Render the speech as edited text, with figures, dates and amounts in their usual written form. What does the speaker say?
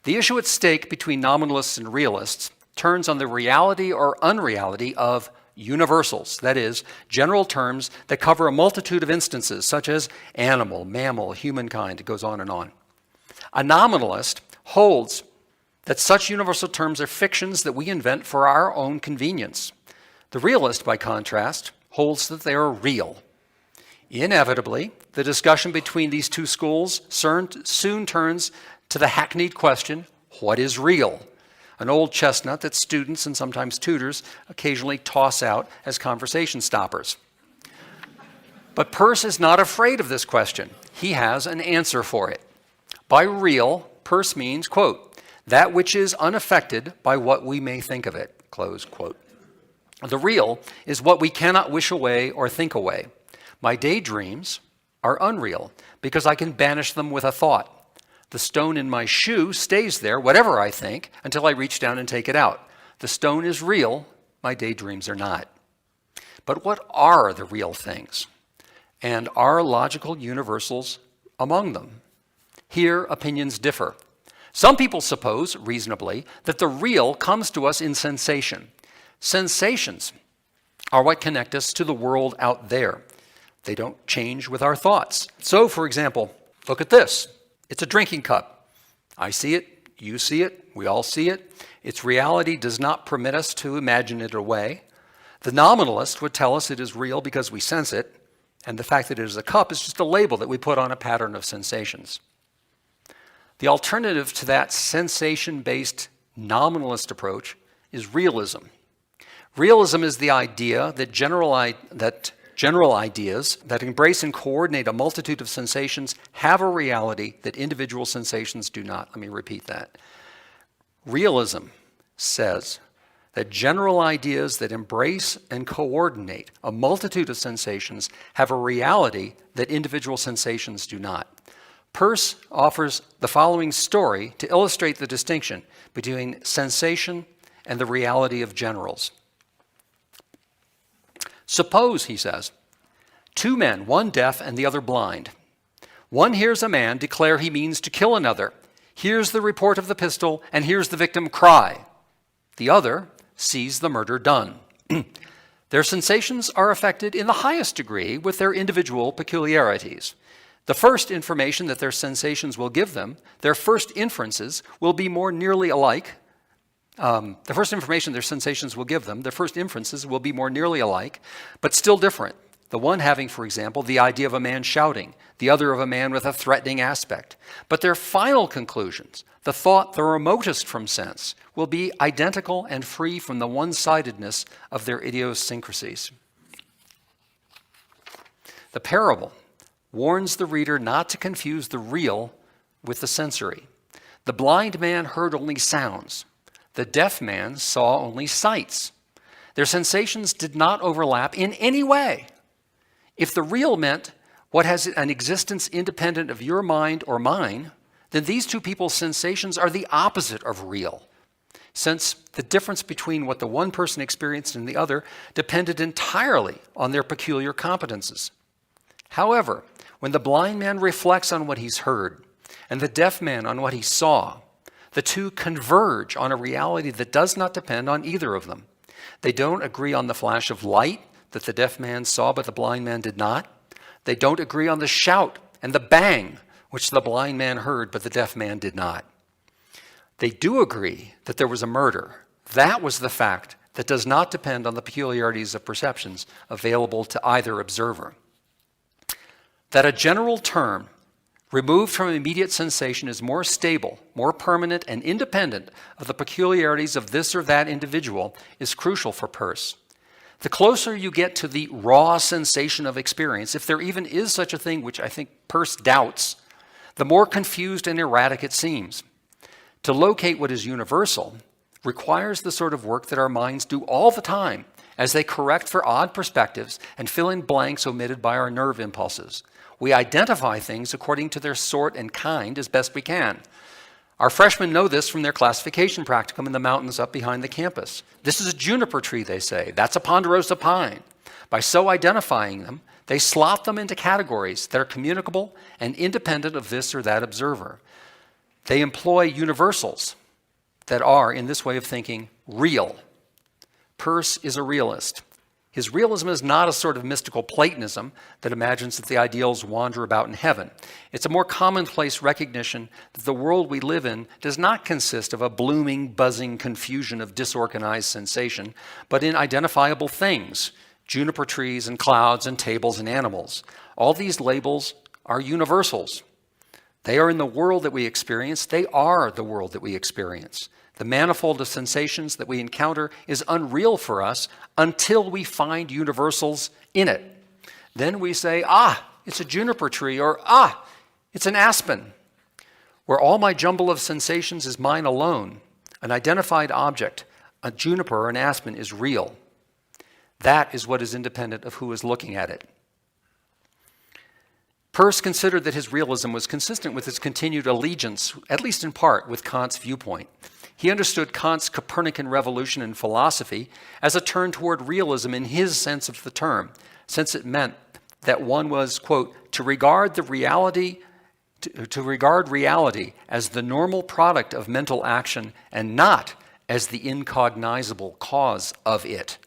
The issue at stake between nominalists and realists turns on the reality or unreality of universals, that is, general terms that cover a multitude of instances, such as animal, mammal, humankind, it goes on and on. A nominalist holds that such universal terms are fictions that we invent for our own convenience. The realist, by contrast, holds that they are real. Inevitably, the discussion between these two schools soon turns to the hackneyed question, what is real? An old chestnut that students and sometimes tutors occasionally toss out as conversation stoppers. But Peirce is not afraid of this question. He has an answer for it. By real, Peirce means, quote, that which is unaffected by what we may think of it, close quote. The real is what we cannot wish away or think away. My daydreams are unreal because I can banish them with a thought. The stone in my shoe stays there, whatever I think, until I reach down and take it out. The stone is real, my daydreams are not. But what are the real things? And are logical universals among them? Here, opinions differ. Some people suppose, reasonably, that the real comes to us in sensation. Sensations are what connect us to the world out there. They don't change with our thoughts. So, for example, look at this. It's a drinking cup. I see it, you see it, we all see it. Its reality does not permit us to imagine it away. The nominalist would tell us it is real because we sense it, and the fact that it is a cup is just a label that we put on a pattern of sensations. The alternative to that sensation-based nominalist approach is realism. Realism is the idea that general ideas that embrace and coordinate a multitude of sensations have a reality that individual sensations do not. Let me repeat that. Realism says that general ideas that embrace and coordinate a multitude of sensations have a reality that individual sensations do not. Peirce offers the following story to illustrate the distinction between sensation and the reality of generals. Suppose, he says, two men, one deaf and the other blind. One hears a man declare he means to kill another, hears the report of the pistol, and hears the victim cry. The other sees the murder done. Their sensations are affected in the highest degree with their individual peculiarities. The first information that their sensations will give them, their first inferences will be more nearly alike. The first information their sensations will give them, their first inferences will be more nearly alike, but still different. The one having, for example, the idea of a man shouting, the other of a man with a threatening aspect. But their final conclusions, the thought the remotest from sense, will be identical and free from the one-sidedness of their idiosyncrasies. The parable warns the reader not to confuse the real with the sensory. The blind man heard only sounds. The deaf man saw only sights. Their sensations did not overlap in any way. If the real meant what has an existence independent of your mind or mine, then these two people's sensations are the opposite of real, since the difference between what the one person experienced and the other depended entirely on their peculiar competences. However, when the blind man reflects on what he's heard and the deaf man on what he saw, the two converge on a reality that does not depend on either of them. They don't agree on the flash of light that the deaf man saw but the blind man did not. They don't agree on the shout and the bang which the blind man heard but the deaf man did not. They do agree that there was a murder. That was the fact that does not depend on the peculiarities of perceptions available to either observer. That a general term removed from immediate sensation is more stable, more permanent, and independent of the peculiarities of this or that individual is crucial for Peirce. The closer you get to the raw sensation of experience, if there even is such a thing, which I think Peirce doubts, the more confused and erratic it seems. To locate what is universal requires the sort of work that our minds do all the time as they correct for odd perspectives and fill in blanks omitted by our nerve impulses. We identify things according to their sort and kind as best we can. Our freshmen know this from their classification practicum in the mountains up behind the campus. This is a juniper tree, they say. That's a ponderosa pine. By so identifying them, they slot them into categories that are communicable and independent of this or that observer. They employ universals that are, in this way of thinking, real. Peirce is a realist. His realism is not a sort of mystical Platonism that imagines that the ideals wander about in heaven. It's a more commonplace recognition that the world we live in does not consist of a blooming, buzzing confusion of disorganized sensation, but in identifiable things, juniper trees and clouds and tables and animals. All these labels are universals. They are in the world that we experience. They are the world that we experience. The manifold of sensations that we encounter is unreal for us until we find universals in it. Then we say, it's a juniper tree, or it's an aspen, where all my jumble of sensations is mine alone. An identified object, a juniper or an aspen, is real. That is what is independent of who is looking at it. Peirce considered that his realism was consistent with his continued allegiance, at least in part, with Kant's viewpoint. He understood Kant's Copernican revolution in philosophy as a turn toward realism in his sense of the term, since it meant that one was, quote, to regard reality as the normal product of mental action and not as the incognizable cause of it.